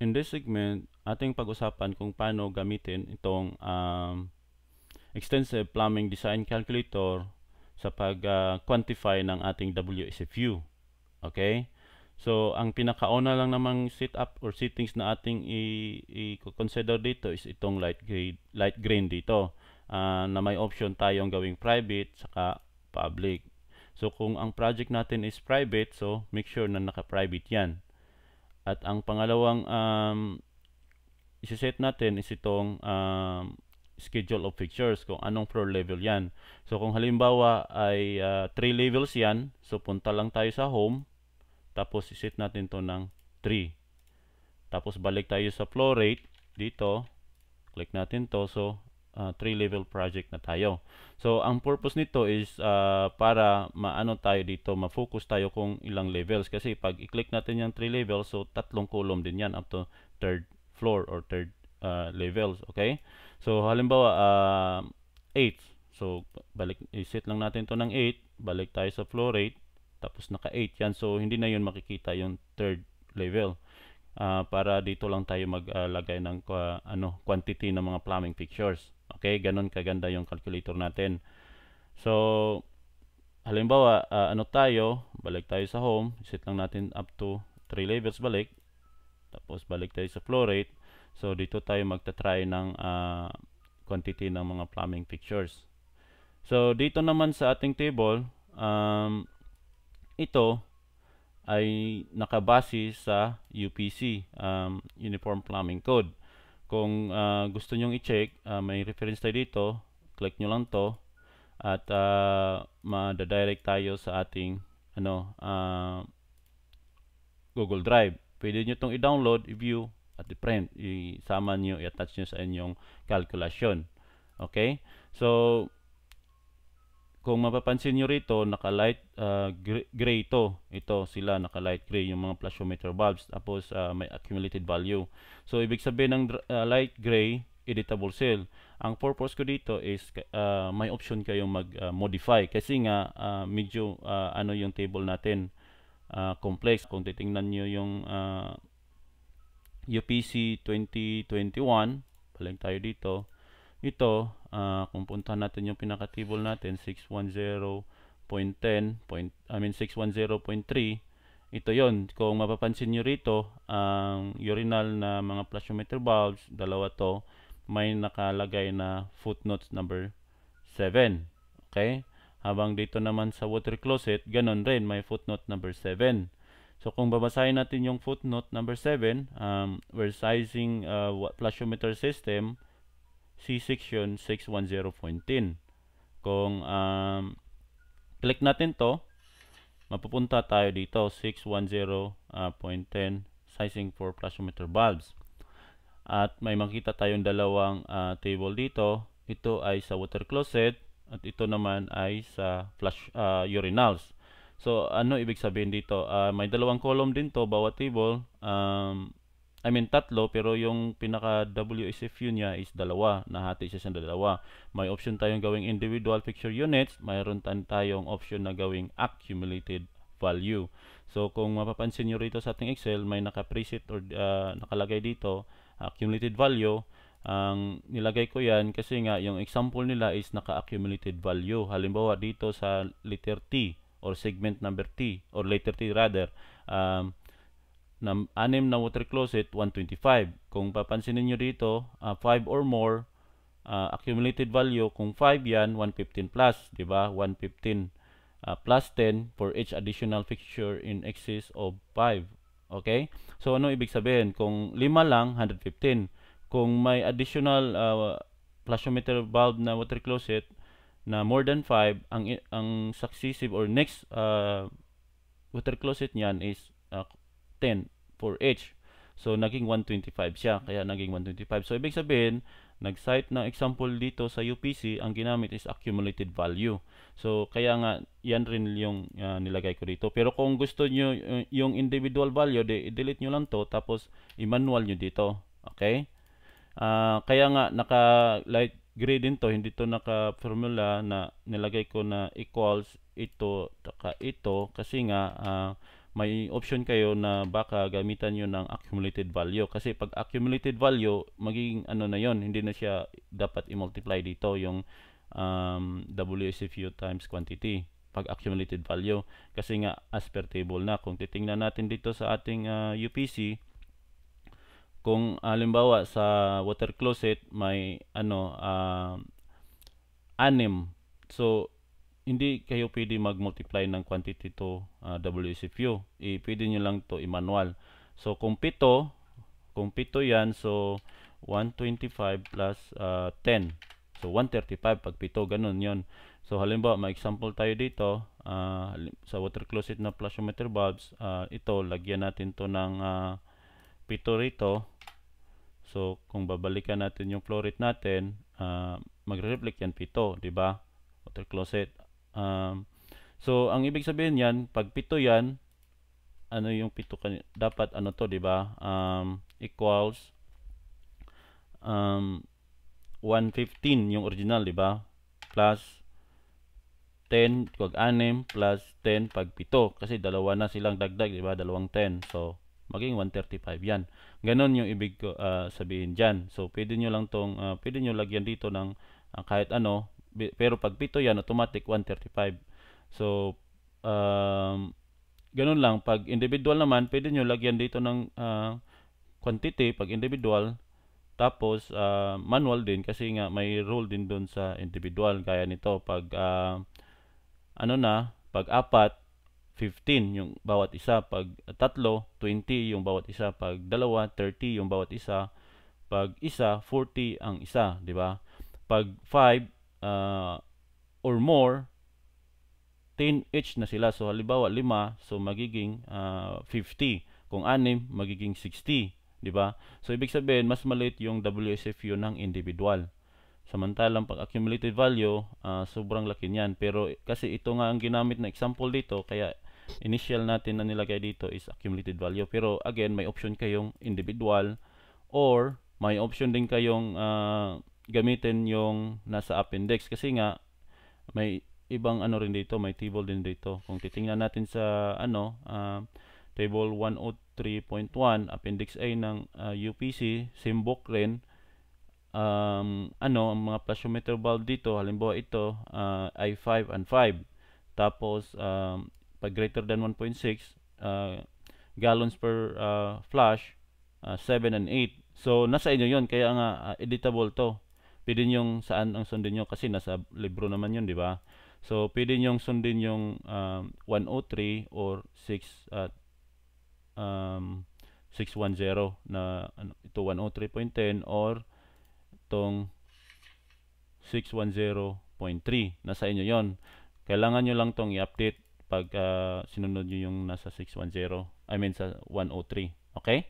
in this segment, ating pag-usapan kung paano gamitin itong extensive plumbing design calculator sa pag-quantify ng ating WSFU. Okay? So, ang pinakauna lang namang setup or settings na ating i-consider dito is itong light green dito, na may option tayong gawing private saka public. So, kung ang project natin is private, so make sure na naka-private yan. At ang pangalawang isi-set natin is itong schedule of fixtures, kung anong floor level yan. So kung halimbawa ay 3 levels yan, so punta lang tayo sa home, tapos iset natin to ng 3. Tapos balik tayo sa flow rate dito, click natin to, so 3 level project na tayo. So ang purpose nito is para maano tayo dito, ma-focus tayo kung ilang levels, kasi pag i-click natin yung 3 levels, so tatlong column din yan up to third floor or third levels. Okay, so halimbawa 8, so balik, i-set lang natin to ng 8, balik tayo sa flow rate, tapos naka 8 yan, so hindi na yun makikita yung third level. Para dito lang tayo maglagay ng quantity ng mga plumbing fixtures. Okay, ganun kaganda yung calculator natin. So halimbawa tayo, balik tayo sa home, set lang natin up to 3 levels balik, tapos balik tayo sa flow rate. So dito tayo magta-try ng quantity ng mga plumbing fixtures. So dito naman sa ating table, ito ay nakabase sa UPC, Uniform Plumbing Code. Kung gusto nyong i-check, may reference tayo dito, click nyo lang to at ma-direct tayo sa ating Google Drive. Pwede nyo itong i-download, i-view at i-print, isama nyo, i-attach nyo sa inyong calculation. Okay, so kung mapapansin nyo rito, naka-light gray ito sila, naka-light gray yung mga flashometer bulbs, tapos may accumulated value. So ibig sabihin ng light gray, editable cell. Ang purpose ko dito is may option kayong mag-modify, kasi nga medyo yung table natin complex. Kung titingnan nyo yung UPC 2021, balik tayo dito, ito kung puntahan natin yung pinaka-table natin 610.3, ito yon. Kung mapapansin nyo rito, ang urinal na mga flashometer bulbs, dalawa to, may nakalagay na footnotes number 7. Okay, habang dito naman sa water closet, ganon rin, may footnote number 7. So kung babasahin natin yung footnote number 7, we're sizing flashometer system C-section 610.10. Kung click natin to, mapupunta tayo dito 610.10 sizing for flashometer bulbs. At may makita tayong dalawang table dito. Ito ay sa water closet at ito naman ay sa urinals. So ano ibig sabihin dito? May dalawang column din to bawat table. Tatlo, pero yung pinaka WSFU niya is dalawa, nahati siya sa dalawa. May option tayong gawing individual fixture units, mayroon tayong option na gawing accumulated value. So kung mapapansin nyo rito sa ating Excel, may naka-preset or nakalagay dito accumulated value. Ang nilagay ko yan kasi nga yung example nila is naka-accumulated value. Halimbawa dito sa letter T or segment number T or letter T rather, na 6 na water closet, 125. Kung papansinin nyo dito, 5 or more, accumulated value, kung 5 yan, 115 plus, diba? 115 plus 10 for each additional fixture in excess of 5. Okay? So, ano ibig sabihin? Kung 5 lang, 115. Kung may additional flashometer bulb na water closet na more than 5, ang successive or next water closet niyan is 10 for each. So naging 125 siya, kaya naging 125. So ibig sabihin, nag-cite ng example dito sa UPC, ang ginamit is accumulated value. So kaya nga yan rin yung nilagay ko dito. Pero kung gusto nyo yung individual value, i-delete nyo lang to, tapos i-manual nyo dito. Okay? Kaya nga naka light gray din to, hindi to naka-formula na nilagay ko na equals ito, kasi nga may option kayo na baka gamitan nyo ng accumulated value. Kasi pag accumulated value, magiging ano na yon, hindi na siya dapat i-multiply dito yung WSFU times quantity pag accumulated value. Kasi nga as per table na. Kung titingnan natin dito sa ating UPC, kung halimbawa sa water closet may ano 6. So hindi kayo pwede mag-multiply ng quantity to WSFU. Pwede nyo lang to i-manual. So kung 7 yan, so 125 plus 10. So 135 pag 7, ganun yon. So halimbawa, may example tayo dito sa water closet na flashometer bulbs. Ito, lagyan natin to ng 7 rito. So kung babalikan natin yung flow rate natin, magre-reflect yan 7, di ba? Water closet. So ang ibig sabihin yan, pag 7 yan, ano yung 7 dapat ano to, di ba? Equals 115 yung original, di ba? Plus 10 pag 6 plus 10 pag 7 kasi dalawa na silang dagdag, di ba? Dalawang 10. So maging 135 yan. Ganon yung ibig ko sabihin dyan. So pwede nyo lang tong pwede nyo lagyan dito ng kahit ano, pero pag 7 yan, automatic 135. So ganun lang. Pag individual naman, pwede nyo lagyan dito ng quantity pag individual. Tapos manual din kasi nga may rule din doon sa individual. Gaya nito pag ano na, pag 4, 15 yung bawat isa. Pag 3, 20 yung bawat isa. Pag 2, 30 yung bawat isa. Pag isa, 40 ang isa, di ba? Pag 5 or more, 10 each na sila. So halimbawa 5, so magiging 50. Kung 6, magiging 60, di ba? So ibig sabihin mas maliit yung WSFU ng individual. Samantalang pag accumulated value, sobrang laki niyan. Pero kasi ito nga ang ginamit na example dito, kaya initial natin na nilagay dito is accumulated value. Pero again, may option kayong individual or may option din kayong gamitin yung nasa appendix. Kasi nga, may ibang ano rin dito, may table din dito. Kung titingnan natin sa table 103.1, appendix A ng UPC, same book rin. Ang mga flashometer bulb dito, halimbawa ito ay 5 and 5. Tapos pag greater than 1.6 gallons per flash, 7 and 8. So nasa inyo yon, kaya nga editable to. Pwede nyong saan ang sundin nyo kasi nasa libro naman yun, di ba? So pwede nyong sundin yung 103 or 610 na ito 103.10 or itong 610.3. Nasa inyo yon. Kailangan nyo lang tong i-update pag sinunod nyo yung nasa 610. I mean sa 103. Okay?